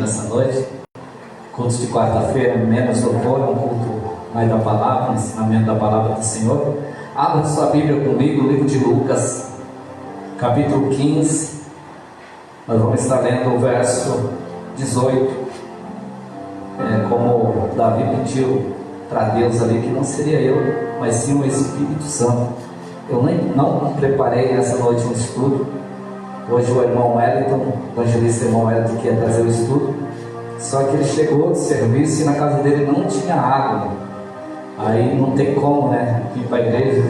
nessa noite. Cultos de quarta-feira, menos louvor, um culto mais da palavra, um ensinamento da palavra do Senhor. Abra sua Bíblia comigo, o livro de Lucas, capítulo 15. Nós vamos estar lendo o verso 18. Como Davi pediu para Deus ali, que não seria eu, mas sim o Espírito Santo. Eu não preparei essa noite um estudo. Hoje o irmão Wellington, o evangelista irmão Wellington, que ia trazer o estudo, só que ele chegou do serviço e na casa dele não tinha água. Aí não tem como, ir para a igreja,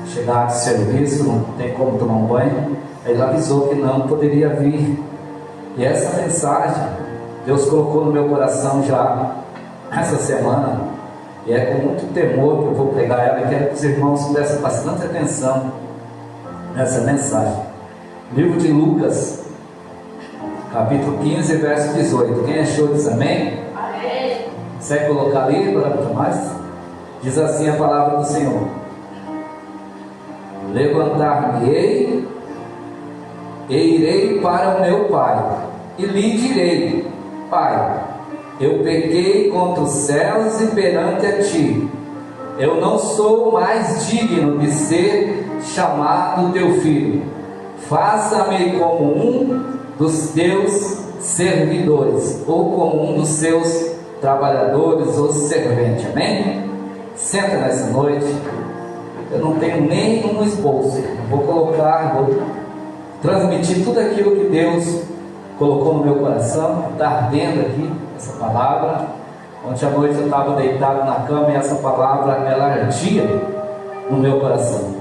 chegar do serviço, não tem como tomar um banho. Aí ele avisou que não poderia vir. E essa mensagem Deus colocou no meu coração já essa semana, e é com muito temor que eu vou pregar ela, e quero que os irmãos prestem bastante atenção nessa mensagem. Livro de Lucas, capítulo 15, verso 18. Quem achou diz amém? Amém. Consegue colocar ali para mais? Diz assim a palavra do Senhor: levantar-me-ei e irei para o meu pai, e lhe direi: Pai, eu pequei contra os céus e perante a ti, eu não sou mais digno de ser chamado teu filho. Faça-me como um dos teus servidores, ou como um dos seus trabalhadores ou serventes. Amém? Senta nessa noite. Eu não tenho nenhum esboço, eu vou transmitir tudo aquilo que Deus colocou no meu coração. Está ardendo aqui essa palavra. Ontem à noite eu estava deitado na cama e essa palavra ela ardia no meu coração.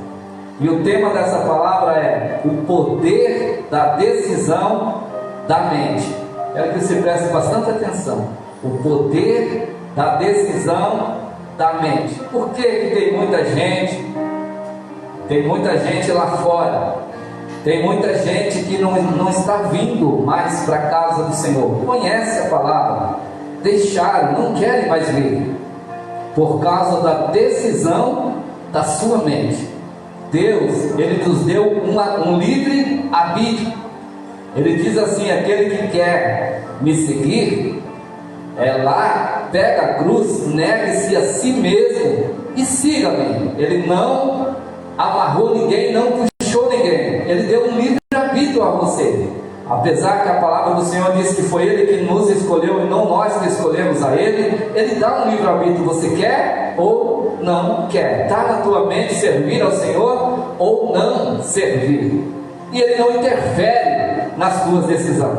E o tema dessa palavra é o poder da decisão da mente. Quero que você preste bastante atenção. O poder da decisão da mente. Por que tem muita gente? Tem muita gente lá fora. Tem muita gente que não está vindo mais para a casa do Senhor. Conhece a palavra, deixaram, não querem mais vir, por causa da decisão da sua mente. Deus, Ele nos deu um livre arbítrio. Ele diz assim: aquele que quer me seguir, pega a cruz, negue-se a si mesmo e siga-me. Ele não amarrou ninguém, não puxou ninguém. Ele deu um livre arbítrio a você. Apesar que a palavra do Senhor diz que foi Ele que nos escolheu e não nós que escolhemos a Ele, Ele dá um livre arbítrio. Você quer ou não quer? Está na tua mente servir ao Senhor ou não servir? E Ele não interfere nas tuas decisões.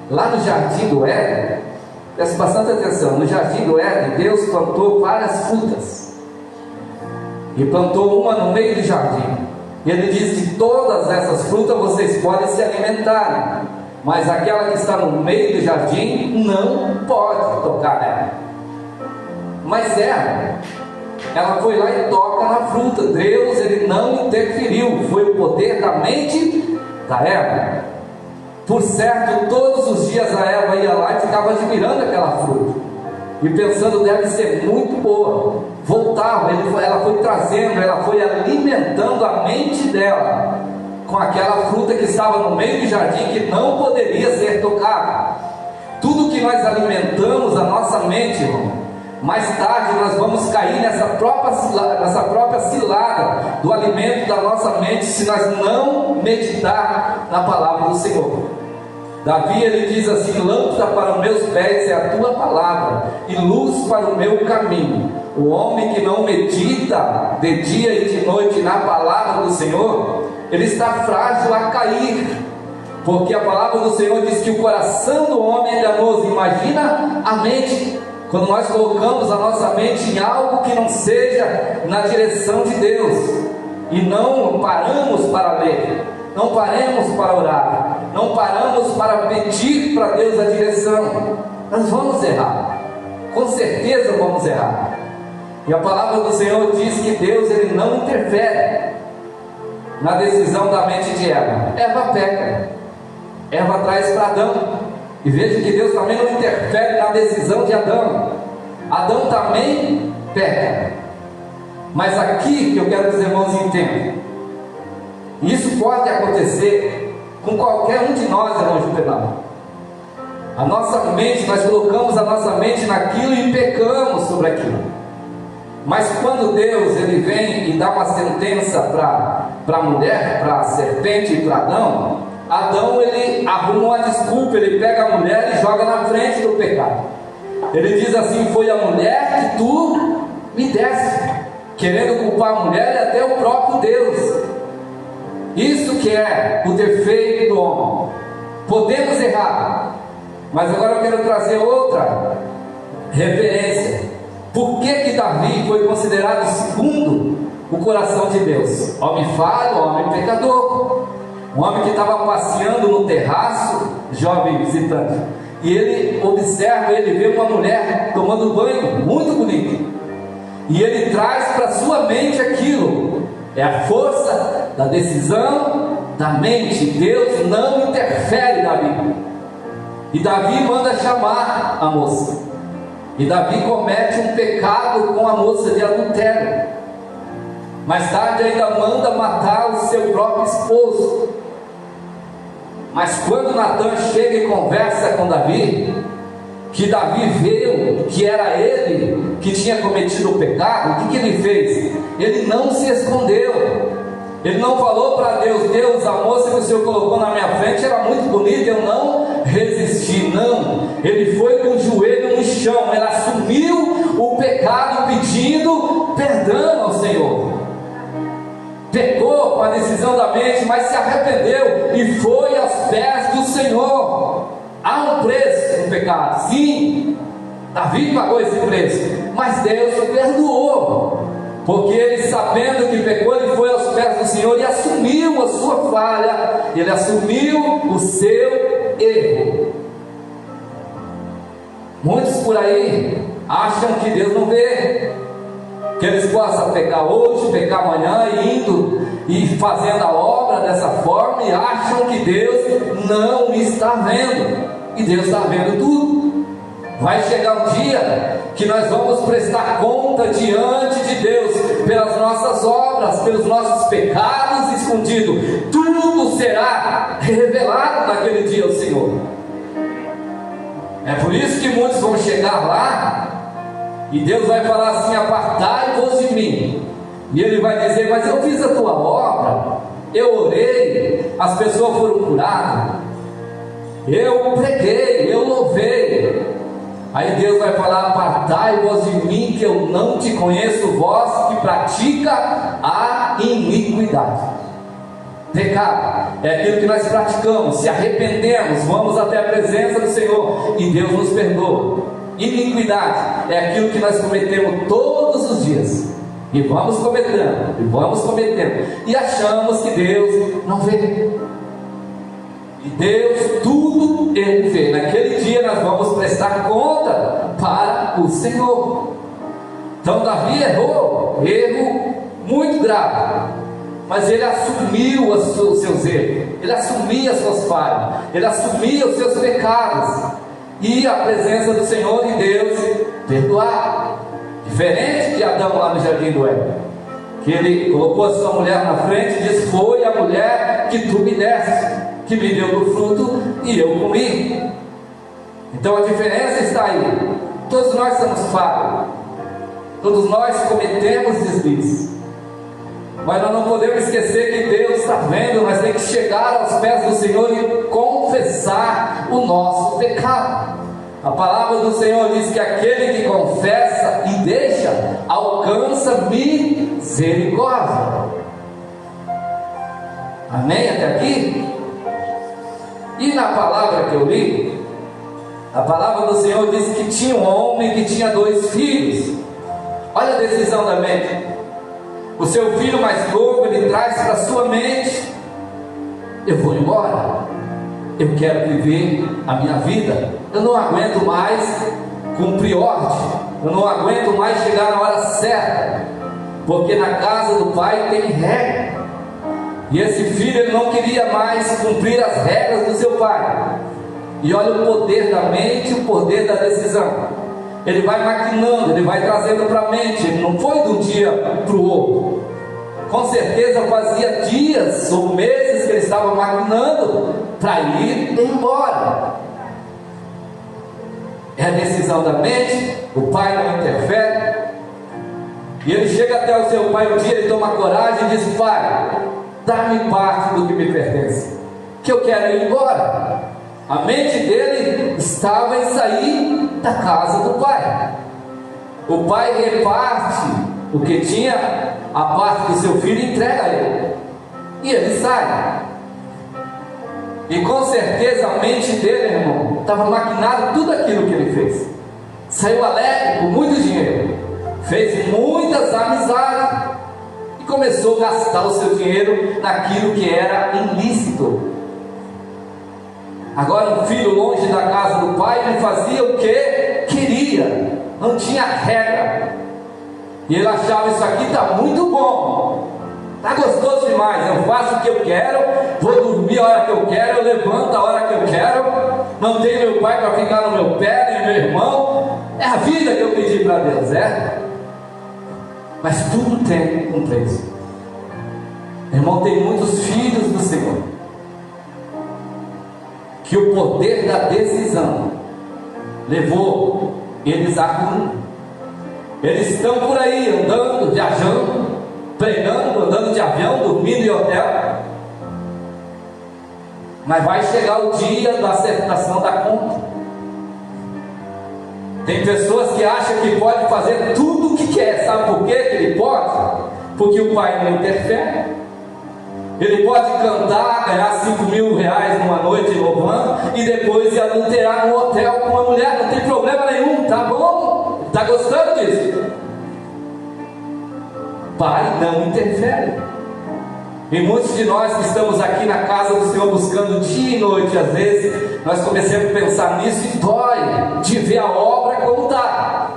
Lá no jardim do Éden, preste bastante atenção. No jardim do Éden, Deus plantou várias frutas, e plantou uma no meio do jardim. E Ele diz que todas essas frutas vocês podem se alimentar, mas aquela que está no meio do jardim não pode tocar nela. Mas ela foi lá e toca na fruta. Deus, Ele não interferiu. Foi o poder da mente da Eva. Por certo, todos os dias a Eva ia lá e ficava admirando aquela fruta e pensando: deve ser muito boa. Voltava, ela foi trazendo, ela foi alimentando a mente dela com aquela fruta que estava no meio do jardim, que não poderia ser tocada. Tudo que nós alimentamos a nossa mente, irmão, mais tarde nós vamos cair nessa própria cilada do alimento da nossa mente, se nós não meditar na palavra do Senhor. Davi, ele diz assim: lâmpada para os meus pés é a tua palavra, e luz para o meu caminho. O homem que não medita de dia e de noite na palavra do Senhor, ele está frágil a cair, porque a palavra do Senhor diz que o coração do homem é enganoso. Imagina a mente, quando nós colocamos a nossa mente em algo que não seja na direção de Deus, e não paramos para ler, não paramos para orar, não paramos para pedir para Deus a direção, nós vamos errar. Com certeza vamos errar. E a palavra do Senhor diz que Deus, Ele não interfere na decisão da mente de Eva. Eva peca, Eva traz para Adão, e veja que Deus também não interfere na decisão de Adão. Adão também peca. Mas aqui que eu quero que os irmãos entendam, isso pode acontecer com qualquer um de nós, irmão Juvenal. A nossa mente, nós colocamos a nossa mente naquilo e pecamos sobre aquilo. Mas quando Deus ele vem e dá uma sentença para a mulher, para a serpente e para Adão, Adão ele arruma uma desculpa, ele pega a mulher e joga na frente do pecado. Ele diz assim: foi a mulher que tu me deste, querendo culpar a mulher e até o próprio Deus. Isso que é o defeito do homem. Podemos errar, mas agora eu quero trazer outra referência. Por que Davi foi considerado segundo o coração de Deus? Homem falho, homem pecador, um homem que estava passeando no terraço, jovem visitante, e ele observa, ele vê uma mulher tomando banho, muito bonita, e ele traz para sua mente aquilo. É a força da decisão da mente. Deus não interfere na Bíblia. E Davi manda chamar a moça. E Davi comete um pecado com a moça de adultério. Mais tarde ainda manda matar o seu próprio esposo. Mas quando Natan chega e conversa com Davi, que Davi viu que era ele que tinha cometido o pecado, o que ele fez? Ele não se escondeu. Ele não falou para Deus: Deus, a moça que o Senhor colocou na minha frente era muito bonita, eu não resisti. Não, ele foi com o joelho no chão, ele assumiu o pecado pedindo perdão ao Senhor. Pecou com a decisão da mente, mas se arrependeu e foi aos pés do Senhor. Há um preço no pecado, sim, Davi pagou esse preço, mas Deus o perdoou, porque ele, sabendo que pecou, ele foi aos pés do Senhor e assumiu a sua falha, ele assumiu o seu erro. Muitos por aí acham que Deus não vê, que eles possam pecar hoje, pecar amanhã, e indo e fazendo a obra dessa forma, e acham que Deus não está vendo, e Deus está vendo tudo. Vai chegar um dia que nós vamos prestar conta diante de Deus pelas nossas obras, pelos nossos pecados escondidos. Tudo será revelado naquele dia ao Senhor. É por isso que muitos vão chegar lá e Deus vai falar assim: apartai-vos de mim. E Ele vai dizer: mas eu fiz a tua obra, eu orei, as pessoas foram curadas, eu preguei, eu louvei. Aí Deus vai falar: apartai-vos de mim, que eu não te conheço, vós que pratica a iniquidade. Pecado é aquilo que nós praticamos, se arrependemos, vamos até a presença do Senhor e Deus nos perdoa. Iniquidade é aquilo que nós cometemos todos os dias, e vamos cometendo, e achamos que Deus não vê. E Deus tudo Ele vê. Naquele dia nós vamos prestar conta para o Senhor. Então Davi errou, erro muito grave, mas ele assumiu os seus erros, ele assumia as suas falhas, ele assumia os seus pecados, e a presença do Senhor e Deus perdoar. Diferente de Adão lá no jardim do Éden, que ele colocou a sua mulher na frente e disse: foi a mulher que tu me deste, que me deu do fruto e eu comi. Então a diferença está aí. Todos nós somos falhos, todos nós cometemos deslizes, mas nós não podemos esquecer que Deus está vendo. Nós temos que chegar aos pés do Senhor e confessar o nosso pecado. A palavra do Senhor diz que aquele que confessa e deixa alcança misericórdia. Amém até aqui? E na palavra que eu li, a palavra do Senhor diz que tinha um homem que tinha 2 filhos. Olha a decisão da mente. O seu filho mais novo, ele traz para sua mente: eu vou embora, eu quero viver a minha vida, eu não aguento mais cumprir ordem, eu não aguento mais chegar na hora certa, porque na casa do pai tem regra. E esse filho, ele não queria mais cumprir as regras do seu pai. E olha o poder da mente, o poder da decisão. Ele vai maquinando, ele vai trazendo para a mente. Ele não foi de um dia para o outro. com certeza fazia dias ou meses que ele estava maquinando para ir embora. É a decisão da mente, o pai não interfere. E ele chega até o seu pai um dia, ele toma coragem e diz: pai, dá-me parte do que me pertence, que eu quero ir embora. A mente dele estava em sair da casa do pai. O pai reparte o que tinha, a parte do seu filho entrega a ele, e ele sai. E com certeza a mente dele, irmão, estava maquinado tudo aquilo que ele fez. Saiu alegre, com muito dinheiro, fez muitas amizades e começou a gastar o seu dinheiro naquilo que era ilícito. Agora um filho longe da casa do pai, ele fazia o que queria, não tinha regra, e ele achava: isso aqui está muito bom, está gostoso demais, eu faço o que eu quero, vou dormir a hora que eu quero, eu levanto a hora que eu quero, não tenho meu pai para ficar no meu pé, nem meu irmão. É a vida que eu pedi para Deus, mas tudo tem um preço. Irmão, tem muitos filhos do Senhor que o poder da decisão levou eles à ruína. Eles estão por aí andando, viajando, pregando, andando de avião, dormindo em hotel, mas vai chegar o dia da acertação da conta. Tem pessoas que acham que pode fazer tudo o que quer. Sabe por quê que ele pode? Porque o pai não interfere. Ele pode cantar, ganhar 5 mil reais numa noite louvando e depois ir adulterar no hotel com uma mulher, não tem problema nenhum, tá bom? Está gostando disso? Pai não interfere. E muitos de nós que estamos aqui na casa do Senhor buscando dia e noite, às vezes nós começamos a pensar nisso e dói de ver a obra como está.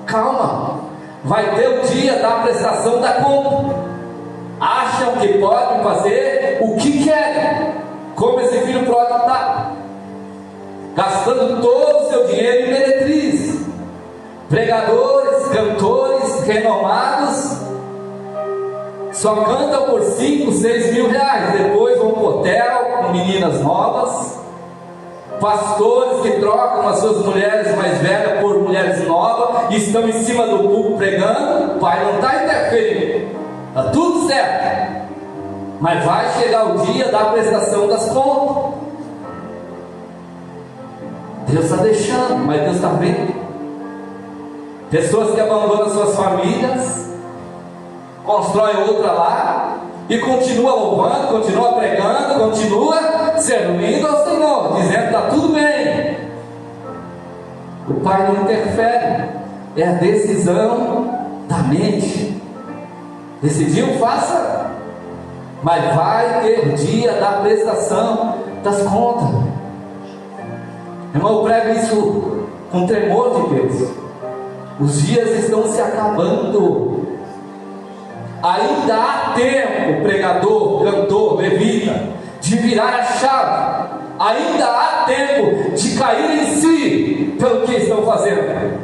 Calma, vai ter o dia da prestação da conta. Acham que podem fazer o que querem, como esse filho pródigo está, gastando todo o seu dinheiro em meretrizes, pregadores, cantores renomados, só cantam por 5, 6 mil reais, depois vão para o hotel com meninas novas, pastores que trocam as suas mulheres mais velhas por mulheres novas, e estão em cima do púlpito pregando. O pai não está interferindo, está tudo certo, mas vai chegar o dia da prestação das contas. Deus está deixando, mas Deus está vendo. Pessoas que abandonam suas famílias, constrói outra lá e continua louvando, continua pregando, continua servindo ao Senhor, dizendo que está tudo bem. O pai não interfere, é a decisão da mente. Decidiu, faça, mas vai ter o dia da prestação das contas. Irmão, eu prego isso com tremor de Deus. Os dias estão se acabando. Ainda há tempo, pregador, cantor, levita, de virar a chave. Ainda há tempo de cair em si pelo que estão fazendo,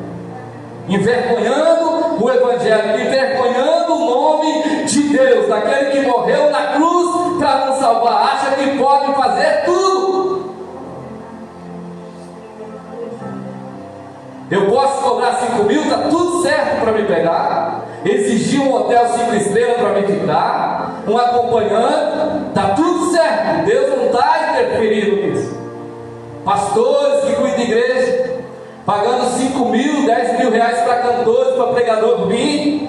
envergonhando o Evangelho, envergonhando o nome de Deus, daquele que morreu na cruz para nos salvar. Acha que pode fazer tudo. Eu posso cobrar 5 mil, está tudo certo para me pegar. Exigir um hotel 5 estrelas para me ficar, um acompanhante, está tudo certo. Deus não está interferindo nisso. Pastores que cuidam de igreja, pagando 5 mil, 10 mil reais para cantores, para pregador vir,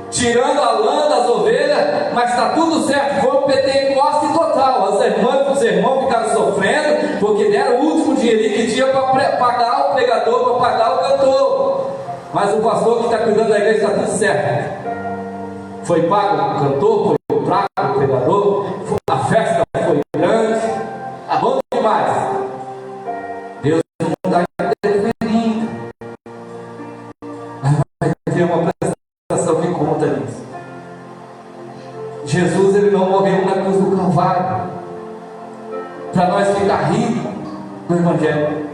tirando a lã das ovelhas, mas está tudo certo. Foi um Pentecoste total. As irmãs e os irmãos ficaram sofrendo, porque deram o último dinheirinho que tinha para pagar o pregador, para pagar o cantor. Mas o pastor que está cuidando da igreja está tudo certo. Foi pago o cantor, foi pago o pregador, a festa foi grande, tá bom demais. Deus não está interferindo, mas vai ter uma prestação de conta disso. Jesus, ele não morreu na cruz do Calvário para nós ficar ricos no Evangelho,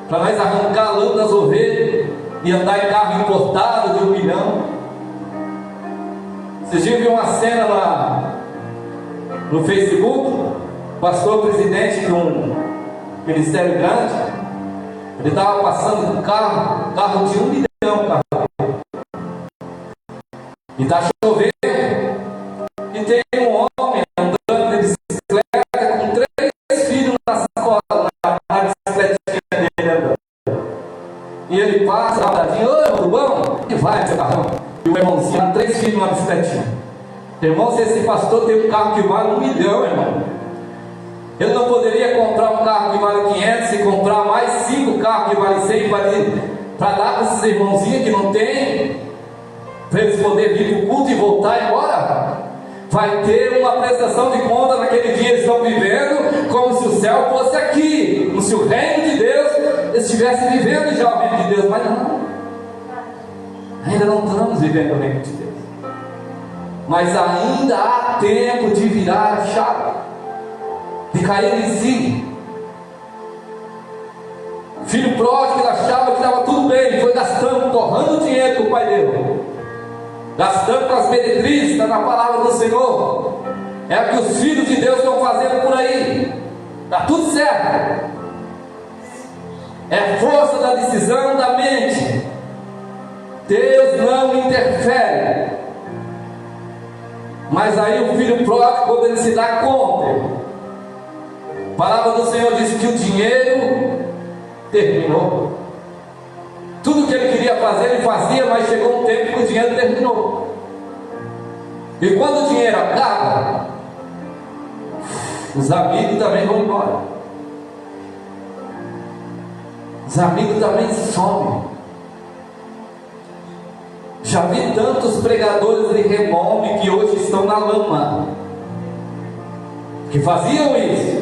para nós arrancar a lã das ovelhas e andar em carro importado de 1 milhão. Vocês viram uma cena lá no Facebook, pastor presidente de um ministério grande, ele estava passando com um carro de 1 milhão, carro, e está chovendo, e tem um homem andando de bicicleta com 3 filhos na sacola, na bicicletinha dele andando, e ele passa, oi, tudo bom? E vai, seu carrão, e o irmãozinho, 3 filhos na bicicletinha. Irmão, se esse pastor tem um carro que vale 1 milhão, irmão, ele não poderia comprar um carro que vale 500 e comprar mais 5 carros que vale 100 para dar para esses irmãozinhos que não tem, para eles poderem vir para o culto e voltar embora? Vai ter uma prestação de conta naquele dia. Eles estão vivendo como se o céu fosse aqui, como se o reino de Deus eles estivessem vivendo já o reino de Deus, mas não, ainda não estamos vivendo o reino de Deus, mas ainda há tempo de virar a chave, de cair em si. Filho pródigo, ele achava que estava tudo bem, foi gastando, torrando dinheiro com o pai dele, gastando com as meretrizes. Está na palavra do Senhor, é o que os filhos de Deus estão fazendo por aí, está tudo certo, é força da decisão da mente. Deus não interfere, mas aí o filho pródigo, quando ele se dá conta, a palavra do Senhor diz que o dinheiro terminou. Tudo que ele queria fazer, ele fazia, mas chegou um tempo que o dinheiro terminou. E quando o dinheiro acaba, os amigos também vão embora. Os amigos também somem. Já vi tantos pregadores de renome que hoje estão na lama, que faziam isso,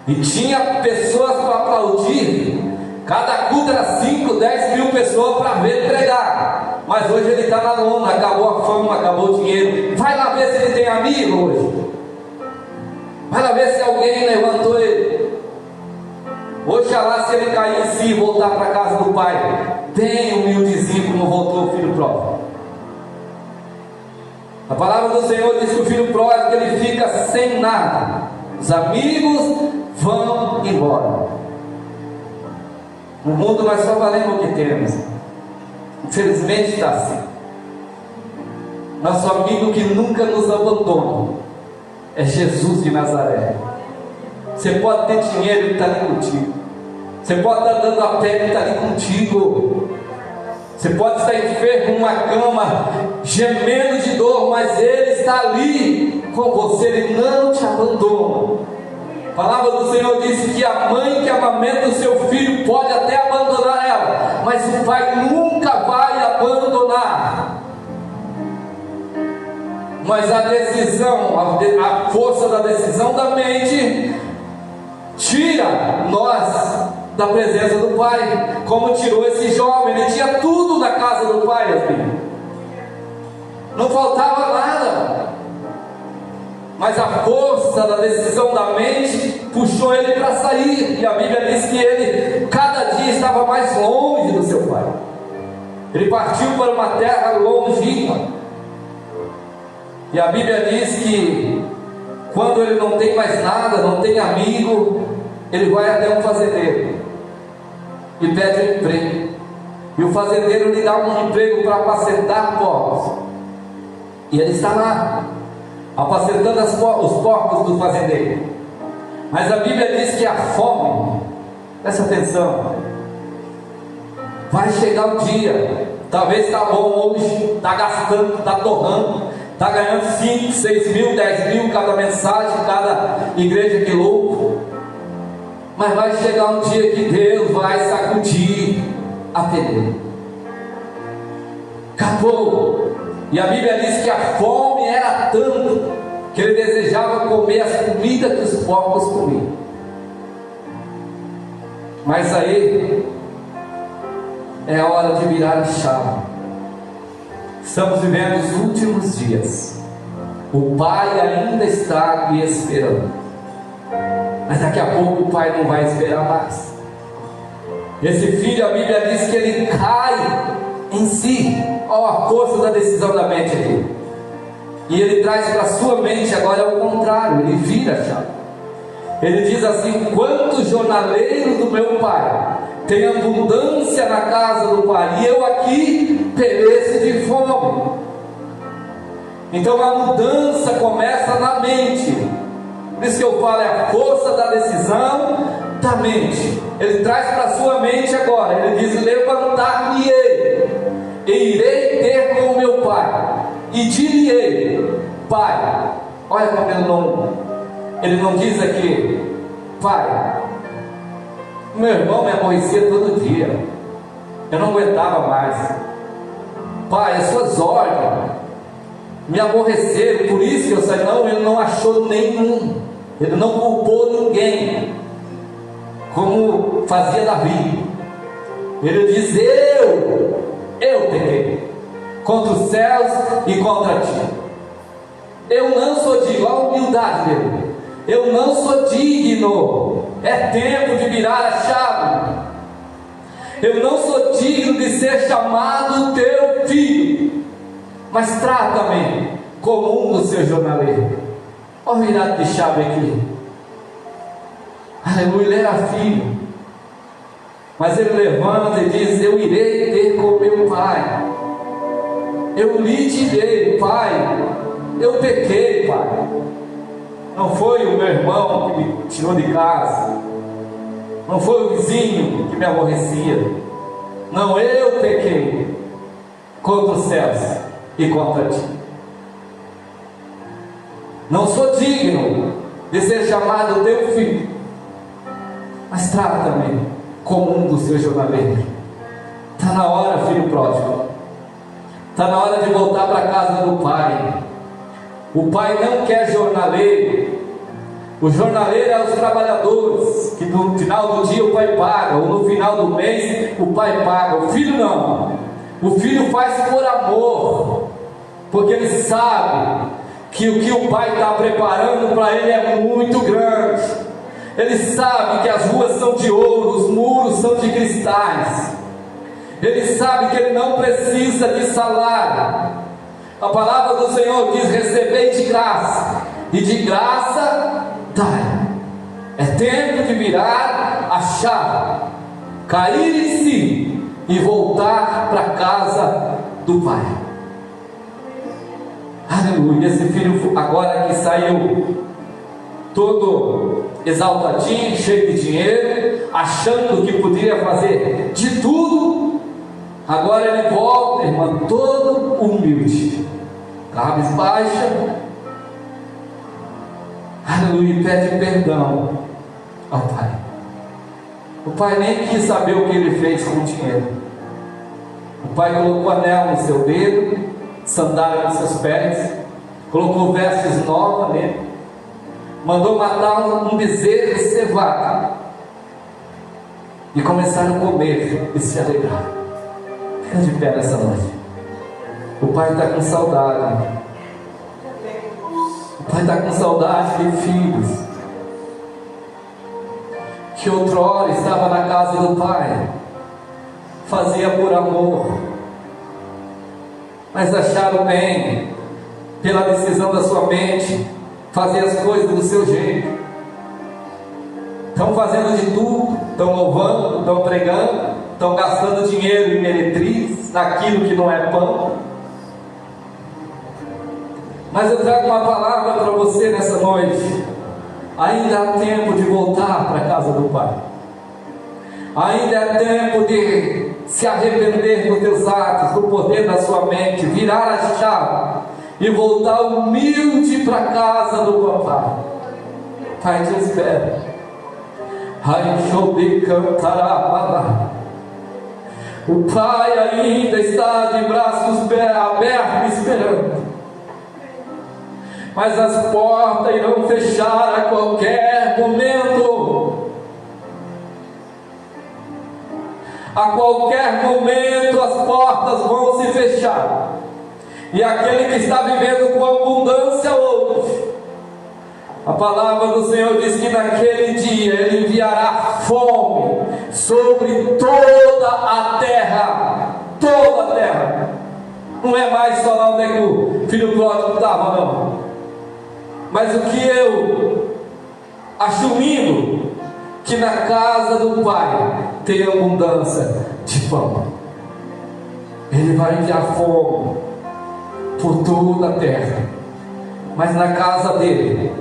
e tinha pessoas para aplaudir. Cada culto era 5, 10 mil pessoas para ver pregar. Mas hoje ele está na lona, acabou a fama, acabou o dinheiro. Vai lá ver se ele tem amigo hoje. Vai lá ver se alguém levantou ele. Oxalá se ele cair em si e voltar para a casa do pai, bem humildezinho como voltou o filho pródigo. A palavra do Senhor diz que o filho pródigo ele fica sem nada. Os amigos vão embora. No mundo nós só valemos o que temos. Infelizmente está assim. Nosso amigo que nunca nos abandona é Jesus de Nazaré. Você pode ter dinheiro, ele está ali contigo. Você pode estar dando a pé, ele está ali contigo. Você pode estar enfermo numa cama, gemendo de dor, mas ele está ali com você, ele não te abandona. A palavra do Senhor diz que a mãe que amamenta o seu filho pode até abandonar ela, mas o pai nunca vai abandonar. Mas a decisão, a força da decisão da mente tira nós da presença do pai, como tirou esse jovem. Ele tinha tudo na casa do pai, assim. Não faltava nada, mas a força da decisão da mente puxou ele para sair. E a Bíblia diz que ele cada dia estava mais longe do seu pai. Ele partiu para uma terra longínqua. E a Bíblia diz que quando ele não tem mais nada, não tem amigo, ele vai até um fazendeiro e pede um emprego. E o fazendeiro lhe dá um emprego para apacentar porcos. E ele está lá, apacentando os porcos do fazendeiro. Mas a Bíblia diz que a fome, presta atenção, vai chegar um dia. Talvez está bom hoje, está gastando, está torrando, está ganhando 5, 6 mil, 10 mil cada mensagem, cada igreja que louco. Mas vai chegar um dia que Deus vai sacudir a peneira. Acabou. E a Bíblia diz que a fome era tanto que ele desejava comer as comidas que os porcos comiam. Mas aí é a hora de virar a chave. Estamos vivendo os últimos dias. O pai ainda está aqui esperando, mas daqui a pouco o pai não vai esperar mais. Esse filho, a Bíblia diz que ele cai em si. Olha a força da decisão da mente aqui. E ele traz para a sua mente agora ao contrário, ele vira a chave. Ele diz assim: quantos jornaleiros do meu pai tem abundância na casa do pai, e eu aqui pereço de fome. Então a mudança começa na mente. Por isso que eu falo, é a força da decisão da mente. Ele traz para a sua mente agora, ele diz: levantar-me-ei, e irei ter com o meu pai, e dir-lhe-ei: pai. Olha como ele não diz aqui: pai, meu irmão me aborrecia todo dia, eu não aguentava mais. Pai, as suas ordens me aborreceram, por isso que eu saí. Não, ele não achou nenhum, ele não culpou ninguém, como fazia Davi. Ele diz: eu pequei contra os céus e contra ti. Eu não sou digno, olha a humildade dele. Eu não sou digno, é tempo de virar a chave. Eu não sou digno de ser chamado teu filho, mas trata-me como um dos seus jornaleiros. Olha o virado de chave aqui. Aleluia, ele era filho, mas ele levanta e diz: eu irei ter com meu pai. Eu lhe direi: pai, eu pequei, pai. Não foi o meu irmão que me tirou de casa, não foi o vizinho que me aborrecia. Não, eu pequei contra os céus e contra ti. Não sou digno de ser chamado teu filho, mas trata-me como um dos seus jornaleiros. Está na hora, filho pródigo. Está na hora de voltar para a casa do pai. O pai não quer jornaleiro. O jornaleiro é os trabalhadores, que no final do dia o pai paga, ou no final do mês o pai paga. O filho não. O filho faz por amor, porque ele sabe que o que o pai está preparando para ele é muito grande. Ele sabe que as ruas são de ouro, os muros são de cristais. Ele sabe que ele não precisa de salário. A palavra do Senhor diz: recebei de graça, e de graça dai. É tempo de virar a chave, cair em si e voltar para a casa do pai. Aleluia. Esse filho agora que saiu todo exaltadinho, cheio de dinheiro, achando que poderia fazer de tudo, agora ele volta, irmã, todo humilde, cabisbaixa, aleluia, e pede perdão ao pai. O pai nem quis saber o que ele fez com o dinheiro. O pai colocou anel no seu dedo, sandália nos seus pés, colocou vestes novas nele, mandou matar um bezerro cevado, e começaram a comer e se alegrar. Fica de pé nessa noite. O pai está com saudade. O pai está com saudade de filhos que outrora estava na casa do pai, fazia por amor, mas acharam bem, pela decisão da sua mente, fazer as coisas do seu jeito. Estão fazendo de tudo, estão louvando, estão pregando, estão gastando dinheiro em meretriz, naquilo que não é pão. Mas eu trago uma palavra para você nessa noite. Ainda há tempo de voltar para a casa do pai. Ainda é tempo de se arrepender dos teus atos, do poder da sua mente, virar a chave e voltar humilde para a casa do papai. Pai te espera. Ai, show de cantará. O pai ainda está de braços abertos esperando, mas as portas irão fechar a qualquer momento. A qualquer momento as portas vão se fechar, e aquele que está vivendo com abundância hoje, a palavra do Senhor diz que naquele dia Ele enviará fome sobre toda a terra. Toda a terra. Não é mais só lá onde é que o filho pródigo estava, não. Mas o que eu acho lindo, que na casa do Pai tem abundância de pão. Ele vai enviar fome por toda a terra, mas na casa dele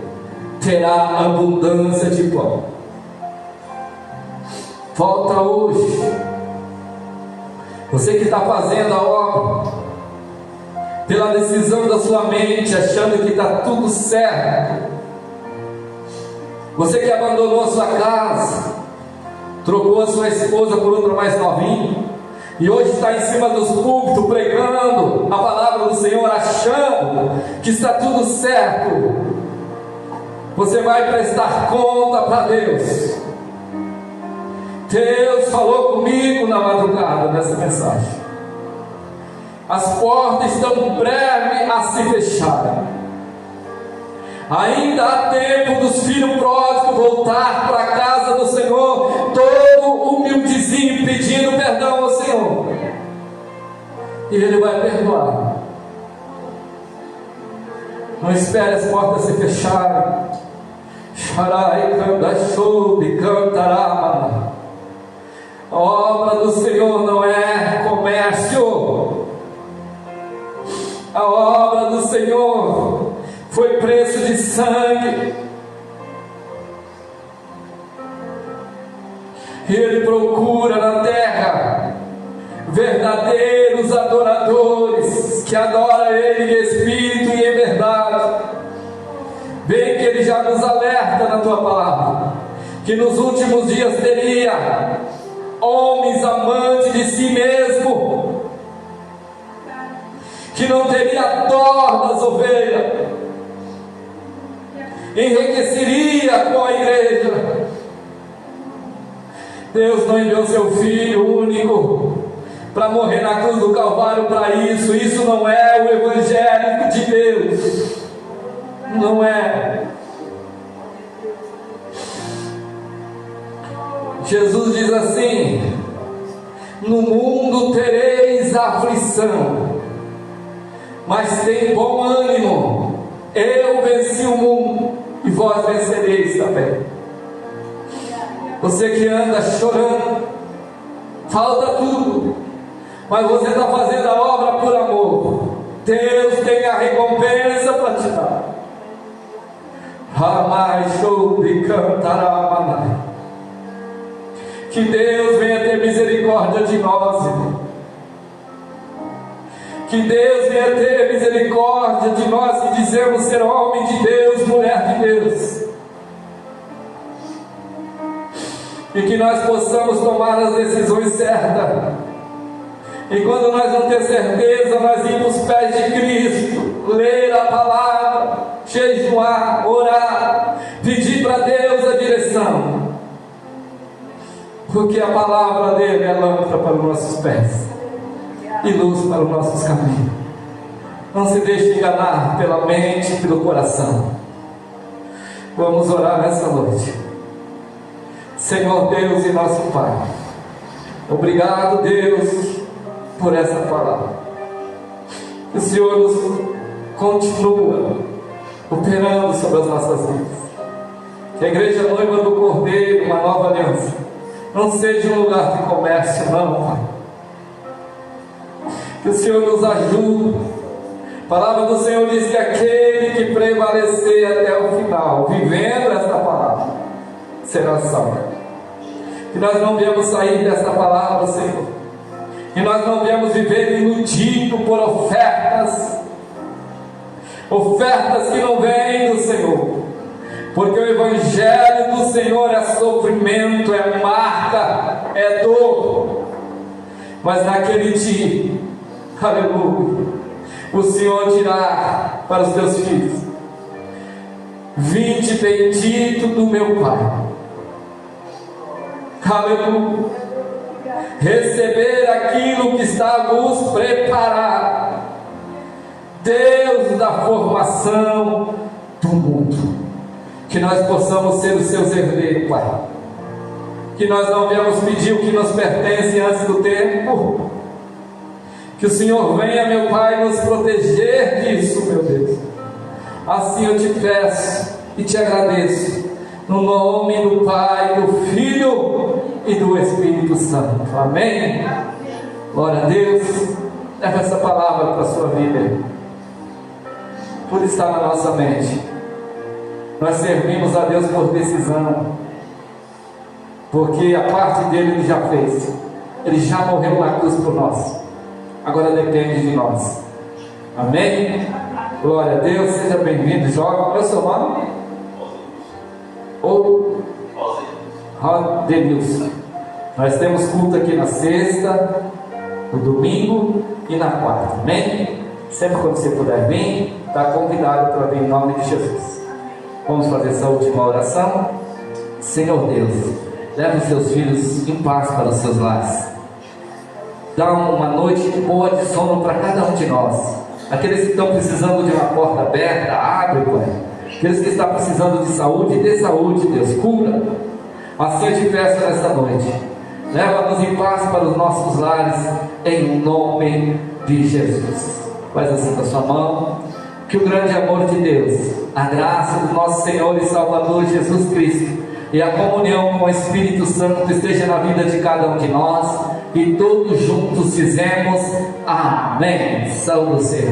terá abundância de pão. Falta hoje, você que está fazendo a obra pela decisão da sua mente, achando que está tudo certo, você que abandonou a sua casa, trocou a sua esposa por outra mais novinha, e hoje está em cima dos púlpitos pregando a palavra do Senhor, achando que está tudo certo, você vai prestar conta para Deus. Deus falou comigo na madrugada nessa mensagem. As portas estão prestes a se fecharem. Ainda há tempo dos filhos pródigos voltar para a casa do Senhor, todo humildezinho, pedindo perdão ao Senhor, e Ele vai perdoar. Não espere as portas se fecharem. Charai, canta, chove, cantará. A obra do Senhor não é comércio. A obra do Senhor foi preço de sangue. E Ele procura na terra verdadeiros adoradores que adoram Ele em espírito e em verdade. Bem que Ele já nos alerta na Tua palavra, que nos últimos dias teria homens amantes de si mesmo, que não teria dó das ovelhas, enriqueceria com a igreja. Deus não enviou seu Filho único para morrer na cruz do Calvário para isso. Isso não é o Evangelho de Deus. Não é. Jesus diz assim: no mundo tereis aflição, mas tem bom ânimo, eu venci o mundo, e vós vencereis também. Você que anda chorando, falta tudo, mas você está fazendo a obra por amor, Deus tem a recompensa para te dar. Ramai, chove, cantará. Que Deus venha ter misericórdia de nós, irmão. Que Deus venha ter misericórdia de nós que dizemos ser homem de Deus, mulher de Deus. E que nós possamos tomar as decisões certas. E quando nós não temos certeza, nós ir para os pés de Cristo, ler a palavra, jejuar, orar, pedir para Deus a direção. Porque a palavra dele é lâmpada para os nossos pés e luz para os nossos caminhos. Não se deixe enganar pela mente e pelo coração. Vamos orar nessa noite. Senhor Deus e nosso Pai, obrigado, Deus, por essa palavra. Que o Senhor nos continua operando sobre as nossas vidas. Que a igreja noiva do Cordeiro, uma nova aliança, não seja um lugar de comércio, não, Pai. Que o Senhor nos ajude. A palavra do Senhor diz que aquele que prevalecer até o final, vivendo esta palavra, será salvo. Que nós não viemos sair desta palavra, Senhor, que nós não viemos viver iludido por ofertas que não vêm do Senhor, porque o Evangelho do Senhor é sofrimento, é marca, é dor. Mas naquele dia, aleluia, o Senhor dirá para os teus filhos: vinde bendito do meu Pai, aleluia, receber aquilo que está vos preparado. Deus da formação do mundo, que nós possamos ser os seus herdeiros, Pai. Que nós não viemos pedir o que nos pertence antes do tempo. Que Que o Senhor venha, meu Pai, nos proteger disso, meu Deus. Assim eu te peço e te agradeço, no nome do Pai, do Filho e do Espírito Santo. Amém? Glória a Deus. Leva essa palavra para a sua vida. Tudo está na nossa mente. Nós servimos a Deus por decisão, porque a parte dele Ele já fez. Ele já morreu na cruz por nós. Agora depende de nós. Amém? Glória a Deus. Seja bem-vindo, jovem. Qual é o seu nome? Rodenilson. Nós temos culto aqui na sexta, no domingo e na quarta. Amém? Sempre quando você puder vir, está convidado para vir em nome de Jesus. Vamos fazer essa última oração. Senhor Deus, leve os seus filhos em paz para os seus lares. Dá uma noite boa de sono para cada um de nós. Aqueles que estão precisando de uma porta aberta, abre, Pai. Aqueles que estão precisando de saúde, dê saúde, Deus, cura. Assim eu te peço nessa noite. Leva-nos em paz para os nossos lares, em nome de Jesus. Faz assim com a sua mão. Que o grande amor de Deus, a graça do nosso Senhor e Salvador Jesus Cristo e a comunhão com o Espírito Santo esteja na vida de cada um de nós, e todos juntos dizemos amém. Salve o Senhor.